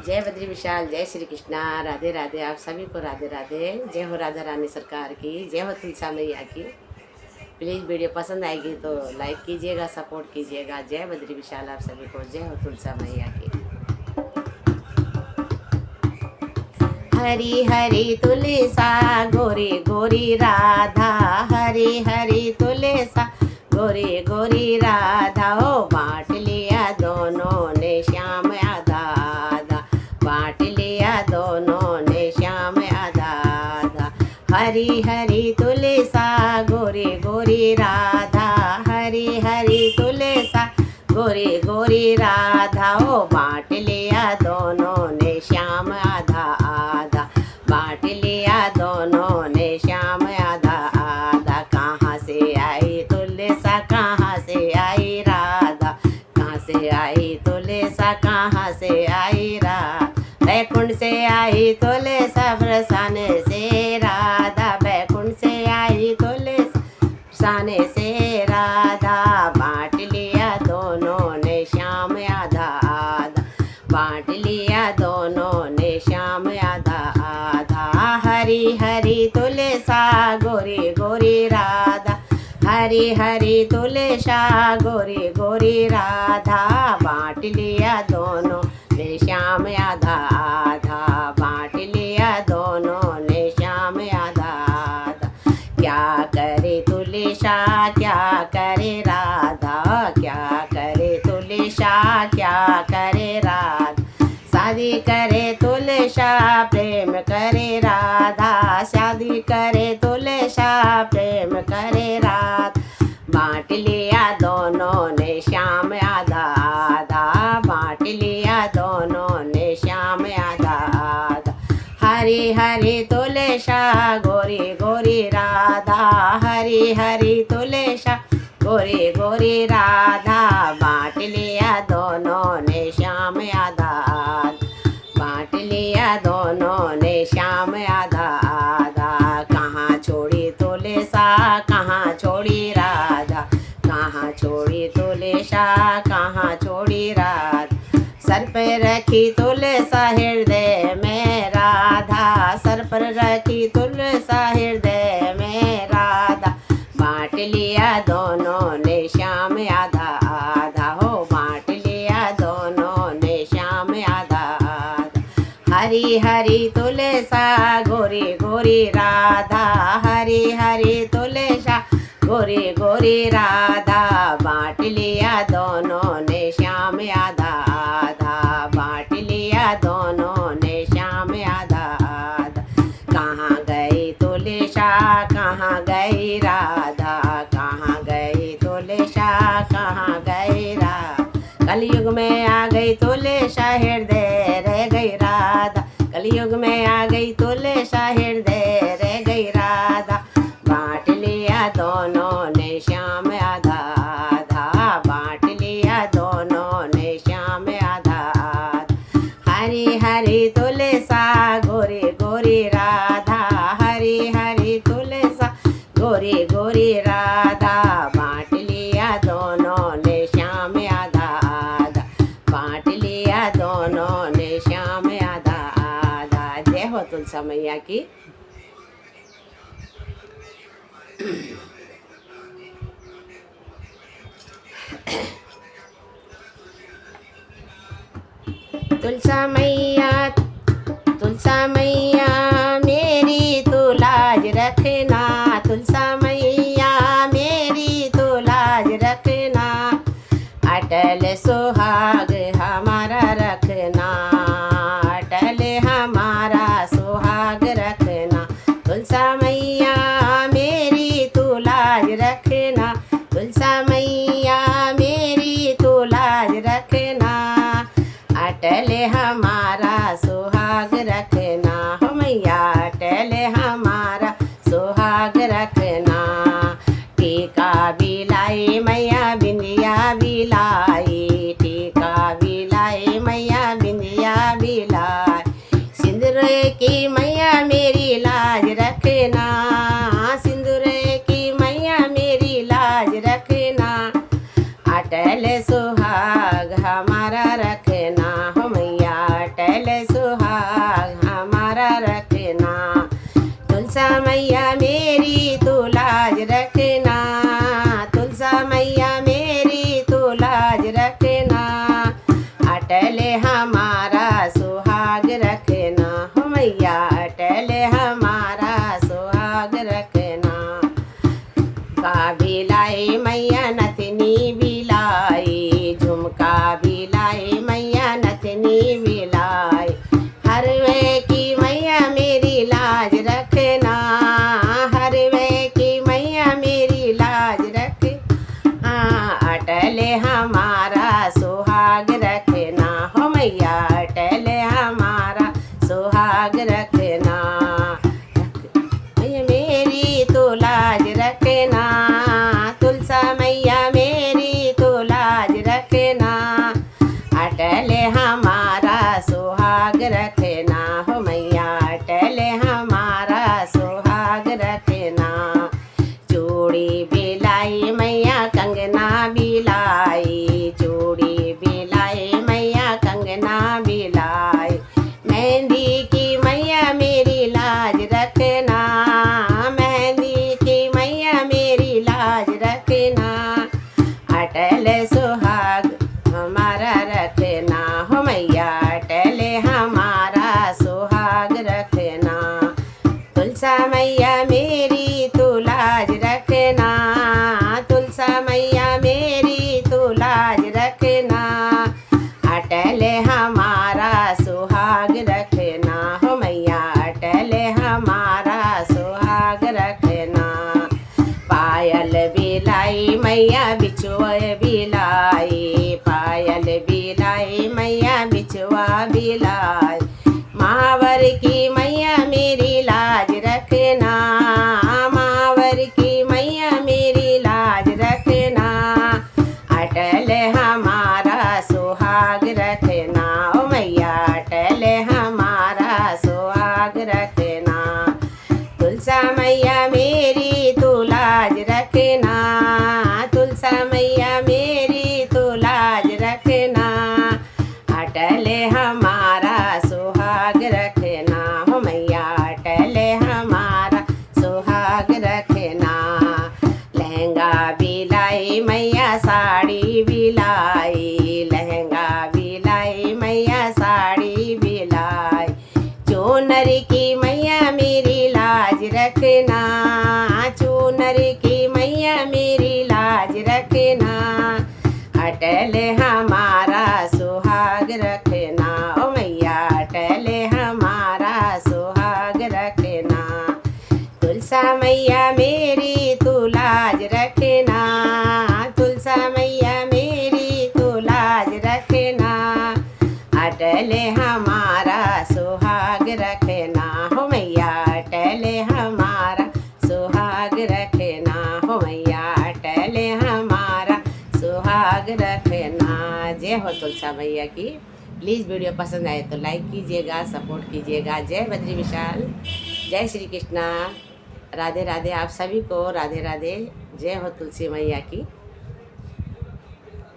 जय बद्री विशाल, जय श्री कृष्णा, राधे राधे। आप सभी को राधे राधे। जय हो राधा रानी सरकार की, जय हो तुलसा मैया की। प्लीज़ वीडियो पसंद आएगी तो लाइक कीजिएगा, सपोर्ट कीजिएगा। जय बद्री विशाल आप सभी को, जय हो तुलसा मैया की। हरी हरी तुलसा गोरी गोरी राधा, हरी हरी तुलसा गोरी गोरी राधा। ओ बांट लिया दोनों ने श्याम आधा आधा, बांट लिया दोनों ने श्याम आधा आधा। हरी हरी तुलसा गोरी गोरी राधा, हरी हरी तुलसा गोरी गोरी राधा। ओ बांट लिया दोनों ने श्याम आधा आधा, बांट लिया दोनों ने श्याम आधा आधा। कहाँ से आई तुलसा, कहाँ से आई राधा, कहाँ से आई तुलसा, कहाँ से आई राधा। बैकुंठ से आई तुलसा, बरसाने से राधा, बैकुंठ से आई तुलसा, बरसाने से राधा। बांट लिया दोनों ने श्याम आधा आधा, बांट लिया दोनों ने श्याम आधा आधा। हरी हरी तुलसा गोरी गोरी राधा, हरी हरी तुलसा गोरी गोरी राधा। बांट लिया दोनों ने श्याम आधा आधा, बांट लिया दोनों ने श्याम आधा आधा। क्या करे तुलसा, क्या करे राधा, क्या करे तुलसा, क्या करे राधा। शादी करे तुलसा, प्रेम करे राधा, शादी करे तुलसा, प्रेम करे राधा। बांट लिया दोनों ने श्याम आधा आधा, बांट लिया दोनों ने श्याम आधा आधा। हरी हरी तुलसा गोरी गोरी राधा, हरी हरी तुलसा गोरी गोरी राधा। बांट लिया दोनों ने श्याम आधा आधा, बांट लिया दोनों ने श्याम आधा आधा। कहाँ छोड़ी तुलसा, कहाँ छोड़ी राधा, कहाँ छोड़ी तुलसा, कहाँ छोड़ी राधा। सर पर रखी तुलसा हृदय में राधा, सर पर रखी तुलसा हृदय में राधा। बांट लिया दोनों ने श्याम आधा आधा, हो बांट लिया दोनों ने श्याम आधा आधा। हरी हरी तुलसा गोरी गोरी राधा, हरी हरी तुलसा गोरी गोरी राधा। बांट लिया दोनों ने श्याम आधा आधा, बांट लिया दोनों ने श्याम आधा आधा। कहाँ गई तुलसा, कहाँ गई राधा, कहाँ गई तुलसा, कहाँ गई राधा। कलयुग में आ गई तुलसा, हृदय रह गई राधा, कलयुग में आ गई तुलसा, हृदय रह गई राधा। बांट लिया दोनों ने श्याम आधा आधा, बांट लिया दोनों ने श्याम आधा आधा। हरी हरी तुलसा गोरी गोरी राधा, हरी हरी तुलसा गोरी गोरी राधा। बांट लिया दोनों ने श्याम आधा आधा, बांट लिया दोनों ने श्याम आधा आधा। जय हो तुलसा मैया की। तुलसा मैया, तुलसा मैया मेरी तू लाज रखना, तुलसा मैया मेरी तू लाज रखना। अटल सुहाग हमारा रखना, अटल हमारा सुहाग रखना। तुलसा मैया मेरी तू लाज रखना, तुलसा मैया मेरी तू लाज रखना। अटल हमारा सुहाग रखना, हो मैया अटल हमारा सुहाग रखना। टीका बिलाई मैया बिंदिया बिलाई, टीका बिलाई मैया बिंदिया बिलाई। सिंदूर की मैया मेरी लाज रखना, सिंदूर की मैया मेरी लाज रखना। अटल सुहाग हमारा रखना, हो मैया अटल हमारा सुहाग रखना हो मैया अटल हमारा सुहाग रखना। का भिलाई मैया नथनी भिलाई झुमका भिलाई मैया नथनी भिलाई। हर वे की मैया मेरी लाज रखना हर वे की मैया मेरी लाज रख। अटल हमारा सुहाग रखना हो मैया अटल हमारा सुहाग रखना। मैया मेरी तो लाज रखना तुलसा मैया मेरी तो लाज रखना। अटल हमारा सुहाग रखना हो मैया अटल हमारा सुहाग रखना। चूड़ी बिलाई मैया कंगना बिलाई चूड़ी बिलाई मैया कंगना बिलाई। मेहंदी की मैया मेरी लाज रखना मेहंदी की मैया मेरी लाज रखना। अटल सुहाग हमारा रखना हो मैया अटल हमारा सुहाग रखना। तुलसा मैया मेरी तू लाज रखना तुलसा मैया मेरी तू लाज रखना। अटल हमारा सुहाग रखना हो मैया अटल हमारा सुहाग रखना। पायल बिलाई मैया बिछुआ बिलाई पायल बिलाई मैया बिछुआ बिलाई। मावर की मैया मेरी लाज रखना मावर की मैया मेरी लाज रखना। अटल हमारा सुहाग रखना ओ मैया अटल हमारा सुहाग रखना। तुलसा मैया मेरी तू लाज रखना तुलसा मैया मेरी तू लाज रखना। अटल हमारा सुहाग रखना हो मैया अटल हमारा सुहाग रखना। लहंगा बिलाई मैया साड़ी बिलाई लहंगा बिलाई मैया साड़ी बिलाई। चूनर की मैया मेरी लाज रखना चूनर की मैया मेरी लाज रखना। अटल हमारा सुहाग रखना ओ मैया अटल हमारा सुहाग रखना। तुलसा मैया मेरी तू लाज रखना तुलसा मैया मेरी तू लाज रखना। अटल हमारा सुहाग रखना हो मैया अटल हमारा सुहाग रखना हो मैया अटल हमारा सुहाग रखना। जय हो तुलसा मैया की। प्लीज़ वीडियो पसंद आए तो लाइक कीजिएगा सपोर्ट कीजिएगा। जय बद्री विशाल जय श्री कृष्णा राधे राधे। आप सभी को राधे राधे। जय हो तुलसी मैया की।